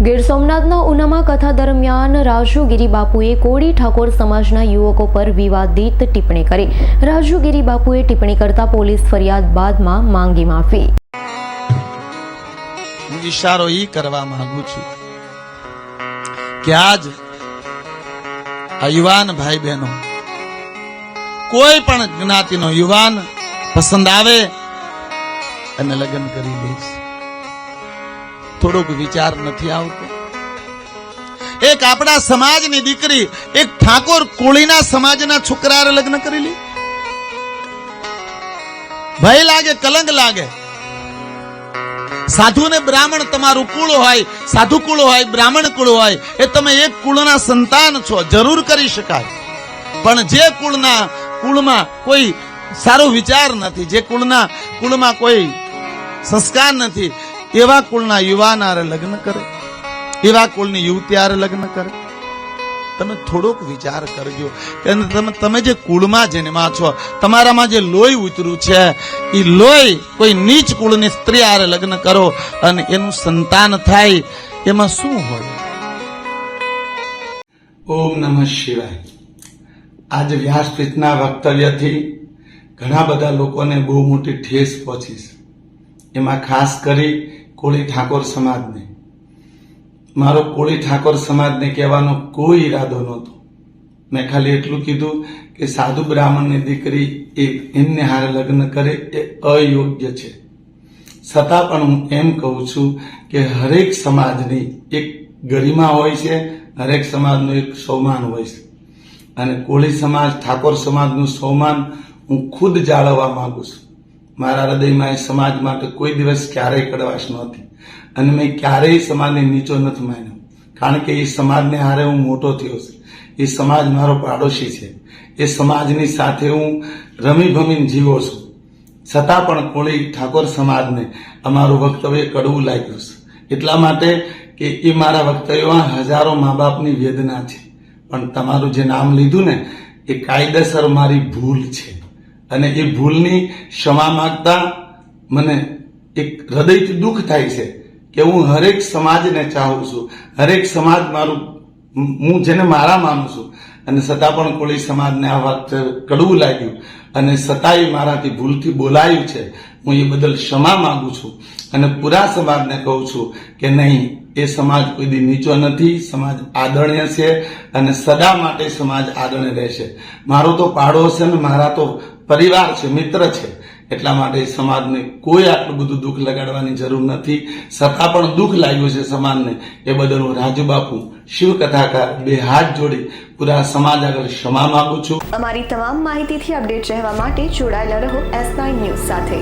ગીર સોમનાથના ઉનામાં કથા દરમિયાન રાજુગીરી બાપુએ કોળી ઠાકોર સમાજના યુવકો પર વિવાદિત ટિપ્પણી કરી। રાજુગીરી બાપુએ ટિપ્પણી કરતા પોલીસ ફરિયાદ બાદમાં માંગી માફી। હું ઈશારો ઈ કરવા માંગુ છું કે આજ આ યુવાન ભાઈ બહેનો કોઈ પણ જ્ઞાતિનો યુવાન પસંદ આવે અને લગ્ન કરી દઈશ, થોડોક વિચાર નથી આવતો? એક આપણા સમાજની દીકરી એક ઠાકોર કોળીના સમાજના છોકરાએ લગ્ન કરી લી? ભય લાગે, કલંક લાગે। સાધુ ને બ્રાહ્મણ તમારું કુળ હોય, સાધુ કુળ હોય, બ્રાહ્મણ કુળ હોય, એ તમે એક કુળના સંતાન છો, જરૂર કરી શકાય। પણ જે કુળમાં કોઈ સારો વિચાર નથી, જે કુળમાં કોઈ સંસ્કાર નથી, એવા કુળના યુવાન આરે લગ્ન કરે, એવા કુળની યુવતી આરે લગ્ન કરે। તમે થોડોક વિચાર કરજો કે તમે જે કુળમાં જન્મા છો, તમારામાં જે લોહી ઉતર્યું છે, એ લોહી કોઈ નીચ કુળની સ્ત્રી આરે લગ્ન કરો અને એનું સંતાન થાય, એમાં શું હોય? ઓમ નમઃ શિવાય। આજે વ્યાસપીઠના વક્તવ્યથી ઘણા બધા લોકોને બહુ મોટી ઠેસ પહોંચી છે, એમાં ખાસ કરી કોળી ઠાકોર સમાજને। મારો કોળી ઠાકોર સમાજને કહેવાનો કોઈ ઈરાદો નહોતો। મેં ખાલી એટલું કીધું કે સાધુ બ્રાહ્મણની દીકરી એમને હારે લગ્ન કરે એ અયોગ્ય છે। છતાં પણ હું એમ કહું છું કે હરેક સમાજની એક ગરિમા હોય છે, હરેક સમાજનું એક સ્વમાન હોય છે, અને કોળી સમાજ ઠાકોર સમાજનું સ્વમાન હું ખુદ જાળવવા માંગુ છું। મારા હૃદયમાં એ સમાજ માટે કોઈ દિવસ ક્યારેય કડવાશ નહોતી, અને મેં ક્યારેય સમાજને નીચો નથી માન્યો, કારણ કે એ સમાજને હારે હું મોટો થયો છું। એ સમાજ મારો પાડોશી છે, એ સમાજની સાથે હું રમી ભમીને જીવો છું। છતાં પણ કોળી ઠાકોર સમાજને અમારું વક્તવ્ય કડવું લાગ્યું છે, એટલા માટે કે એ મારા વક્તવ્યમાં હજારો મા બાપની વેદના છે। પણ તમારું જે નામ લીધું ને, એ કાયદેસર મારી ભૂલ છે, અને એ ભૂલની ક્ષમા માંગતા મને એક હૃદયથી દુઃખ થાય છે કે હું હરેક સમાજને ચાહું છું, હરેક સમાજ મારું, હું જેને મારા માનું છું, અને છતાં પણ કોળી સમાજને આ વાત કડવું લાગ્યું, અને છતાંય મારાથી ભૂલથી બોલાયું છે। હું એ બદલ ક્ષમા માંગુ છું, અને પૂરા સમાજને કહું છું કે નહીં, એ સમાજ કોઈ દી નીચો નથી, સમાજ આદરણીય છે, અને સદા માટે સમાજ આદરણીય રહેશે। મારો તો પાડોશ છે ને મારા તો પરિવાર છે, મિત્ર છે, એટલા માટે સમાજને કોઈ આટલું બધું દુઃખ લગાડવાની જરૂર નથી। છતાં પણ દુઃખ લાગ્યું છે સમાજને, એ બદલ હું રાજુ બાપુ શિવ કથાકાર બે હાથ જોડી પૂરા સમાજ આગળ ક્ષમા માંગુ છું। અમારી તમામ માહિતીથી અપડેટ રહેવા માટે જોડાયેલા રહો S9 ન્યૂઝ સાથે।